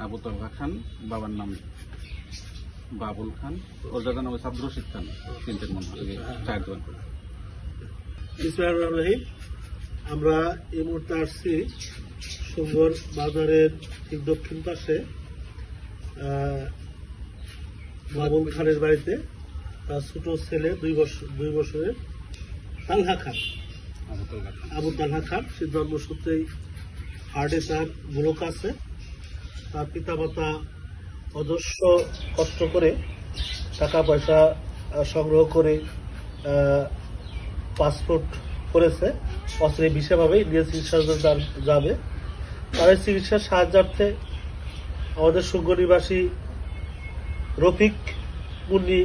আবু তালহা খান, বাবার নাম বাবুল খান, ওর দাদার নাম আব্দুর রশিদ খান। তিনটের মধ্যে চার দোকান করে। আমরা এই মুহূর্তে আসছি সুন্দর বাজারের ঠিক দক্ষিণ পাশে বাবুল খানের বাড়িতে। তার ছোট ছেলে 2 বছরের তালহা খান, আবু তালহা খান, সে জন্মসূত্রেই হার্টে তার ব্লক আছে। তার পিতামাতা অজস্র কষ্ট করে টাকা পয়সা সংগ্রহ করে পাসপোর্ট করেছে, অস্ত্রের বিষয়ভাবে ইন্ডিয়ান চিকিৎসা যাবে। তাদের চিকিৎসার সাহায্যার্থে আমাদের সুঙ্গনিবাসী রফিক মুন্নি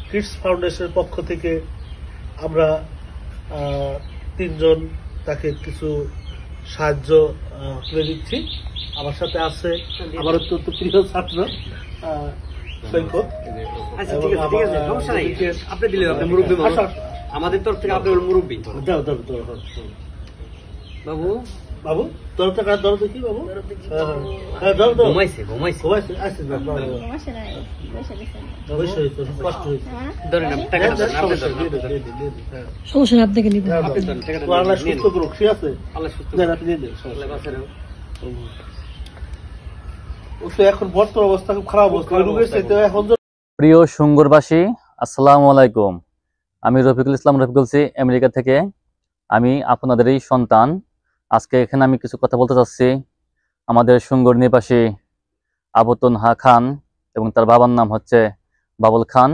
কিডস ফাউন্ডেশনের পক্ষ থেকে আমরা 3 জন তাকে কিছু সাহায্য তুলে দিচ্ছি। আমার সাথে আছে আমার অত্যন্ত প্রিয় ছাত্র সৈকত। আমাদের তরফ থেকে আপনি মুরব্বী। বাবু বাবু দরদ দেখি বাবু, এখন বর্তমান অবস্থা খুব খারাপ অবস্থা। প্রিয় সুঙ্গরবাসী, আসসালামু আলাইকুম। আমি রফিকুল ইসলাম বলছি আমেরিকা থেকে। আমি আপনাদেরই সন্তান। আজকে এখানে আমি কিছু কথা বলতে চাচ্ছি। আমাদের সুঙ্গর নিবাসী আবু তালহা খান এবং তার বাবার নাম হচ্ছে বাবুল খান।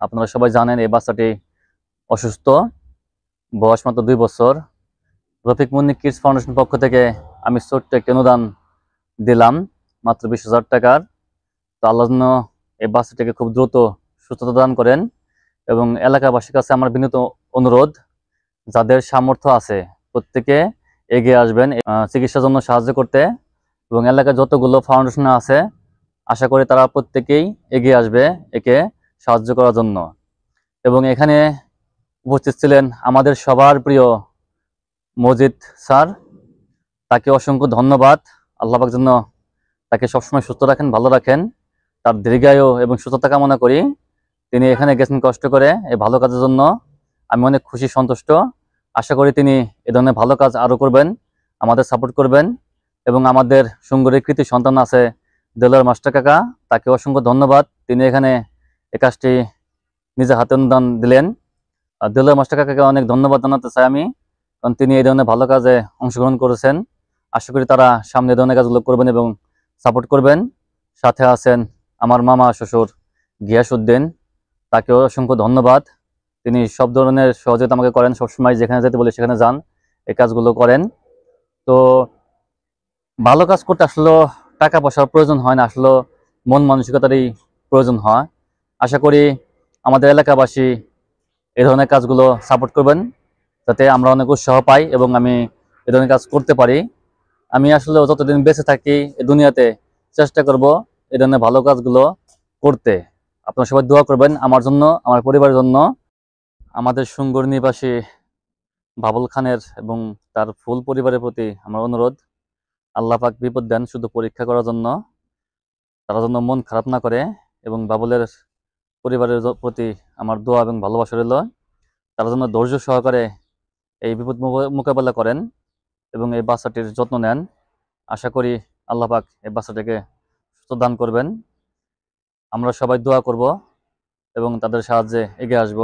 আপনারা সবাই জানেন এই বাচ্চাটি অসুস্থ, বয়স মাত্র 2 বছর। রফিক মুন্নি কিডস ফাউন্ডেশন পক্ষ থেকে আমি ছোট্ট একটি অনুদান দিলাম, মাত্র 20,000 টাকার। তো আল্লাহ জন্য এই বাচ্চাটিকে খুব দ্রুত সুস্থতা দান করেন। এবং এলাকাবাসীর কাছে আমার বিনীত অনুরোধ, যাদের সামর্থ্য আছে প্রত্যেকে এগিয়ে আসবেন চিকিৎসার জন্য সাহায্য করতে। এবং এলাকায় যতগুলো ফাউন্ডেশন আছে আশা করি তারা প্রত্যেকেই এগিয়ে আসবে একে সাহায্য করার জন্য। এবং এখানে উপস্থিত ছিলেন আমাদের সবার প্রিয় মজিদ স্যার, তাকে অসংখ্য ধন্যবাদ। আল্লাহ পাক জন্য তাকে সবসময় সুস্থ রাখেন, ভালো রাখেন, তার দীর্ঘায়ু এবং সুস্থতা কামনা করি। তিনি এখানে গেছেন কষ্ট করে এই ভালো কাজের জন্য। আমি অনেক খুশি, সন্তুষ্ট। আশা করি তিনি এ ধরনের ভালো কাজ আরও করবেন, আমাদের সাপোর্ট করবেন। এবং আমাদের সুঙ্গরের কৃতি সন্তান আছে দেলোয়ার মাস্টার কাকা, তাকে অসংখ্য ধন্যবাদ। তিনি এখানে এই কাজটি নিজে হাতে অনুদান দিলেন। আর দেলোয়ার মাস্টার কাকাকে অনেক ধন্যবাদ জানাতে চাই আমি, কারণ তিনি এই ধরনের ভালো কাজে অংশগ্রহণ করেছেন। আশা করি তারা সামনে এই ধরনের কাজগুলো করবেন এবং সাপোর্ট করবেন। সাথে আছেন আমার মামা শ্বশুর গিয়াসউদ্দিন, তাকেও অসংখ্য ধন্যবাদ। তিনি সব ধরনের সহযোগিতা আমাকে করেন, সবসময় যেখানে যেতে বলে সেখানে যান, এই কাজগুলো করেন। তো ভালো কাজ করতে আসলে টাকা পয়সার প্রয়োজন হয় না, আসলে মন মানসিকতারই প্রয়োজন হয়। আশা করি আমাদের এলাকাবাসী এই ধরনের কাজগুলো সাপোর্ট করবেন, যাতে আমরা অনেক উৎসাহ পাই এবং আমি এই ধরনের কাজ করতে পারি। আমি আসলে যতদিন বেঁচে থাকি এই দুনিয়াতে চেষ্টা করব এই ধরনের ভালো কাজগুলো করতে। আপনারা সবাই দোয়া করবেন আমার জন্য, আমার পরিবারের জন্য। আমাদের সুঙ্গর নিবাসী বাবুল খানের এবং তার ফুল পরিবারের প্রতি আমার অনুরোধ, আল্লাহ পাক বিপদ দেন শুধু পরীক্ষা করার জন্য, তারা যেন মন খারাপ না করে। এবং বাবুলের পরিবারের প্রতি আমার দোয়া এবং ভালোবাসা রইল, তারা যেন ধৈর্য সহকারে এই বিপদ মোকাবেলা করেন এবং এই বাচ্চাটির যত্ন নেন। আশা করি আল্লাহ পাক এই বাচ্চাটিকে সুস্থ দান করবেন। আমরা সবাই দোয়া করব এবং তাদের সাহায্যে এগিয়ে আসব।